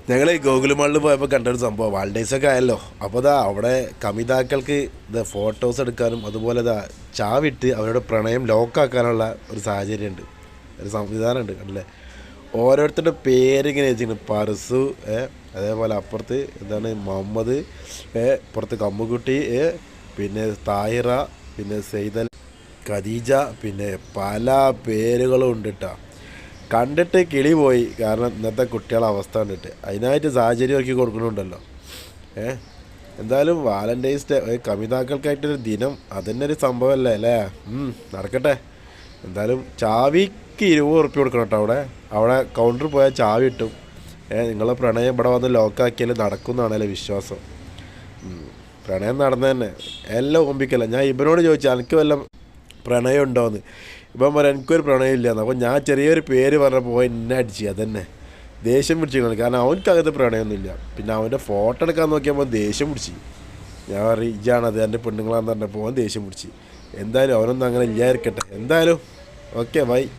ഞങ്ങൾ ഗോകുലമാളിൽ പോയപ്പോൾ കണ്ടൊരു സംഭവം വാൾഡേയ്സൊക്കെ ആയല്ലോ. അപ്പോൾ ഇതാ അവിടെ കമിതാക്കൾക്ക് ഇത് ഫോട്ടോസ് എടുക്കാനും അതുപോലെ ഇതാ ചാവിട്ട് അവരുടെ പ്രണയം ലോക്കാക്കാനുള്ള ഒരു സാഹചര്യമുണ്ട്, ഒരു സംവിധാനമുണ്ട് അല്ലേ. ഓരോരുത്തരുടെ പേരിങ്ങനെ വെച്ചിട്ടുണ്ട്. പർസു, അതേപോലെ അപ്പുറത്ത് എന്താണ് മുഹമ്മദ്, ഇപ്പുറത്ത് കമ്മുകുട്ടി, പിന്നെ താഹിറ, പിന്നെ സെയ്തൽ, ഖദീജ, പിന്നെ പല പേരുകളും ഉണ്ട് കേട്ടോ. കണ്ടിട്ട് കിളി പോയി. കാരണം ഇന്നത്തെ കുട്ടികളെ അവസ്ഥ കണ്ടിട്ട് അതിനായിട്ട് സാഹചര്യം ഒരുക്കി കൊടുക്കണുണ്ടല്ലോ. എന്തായാലും വാലൻറ്റൈൻസ് ഡേ കമിതാക്കൾക്കായിട്ടൊരു ദിനം, അതന്നെ ഒരു സംഭവമല്ലേ അല്ലേ. നടക്കട്ടെ. എന്തായാലും ചാവിക്ക് 20 ഉറുപ്പ്യ കൊടുക്കണം കേട്ടോ. അവിടെ കൗണ്ടറിൽ പോയാൽ ചാവി കിട്ടും. നിങ്ങളെ പ്രണയം ഇവിടെ വന്ന് ലോക്കാക്കിയാൽ നടക്കും എന്നാണല്ലേ വിശ്വാസം. പ്രണയം നടന്നു തന്നെ എല്ലാം ഓമ്പിക്കല്ല. ഞാൻ ഇവനോട് ചോദിച്ചാൽ എനിക്ക് വല്ല പ്രണയം ഉണ്ടോയെന്ന്. ഇപ്പം പറയാം എനിക്കൊരു പ്രണയം ഇല്ലയെന്ന്. അപ്പോൾ ഞാൻ ചെറിയൊരു പേര് പറഞ്ഞപ്പോൾ എന്നെ അടിച്ച് അതന്നെ ദേഷ്യം പിടിച്ചിരിക്കണം. കാരണം അവനക്കകത്ത് പ്രണയമൊന്നുമില്ല. പിന്നെ അവൻ്റെ ഫോട്ടോ എടുക്കാൻ നോക്കിയപ്പോൾ ദേഷ്യം പിടിച്ച്. ഞാൻ പറയും ഇജാണത് എൻ്റെ പെണ്ണുങ്ങളാന്ന് പറഞ്ഞപ്പോൾ അവൻ ദേഷ്യം പിടിച്ച്. എന്തായാലും അവനൊന്നും അങ്ങനെ ഇല്ലായിരിക്കട്ടെ. എന്തായാലും ഓക്കെ ബൈ.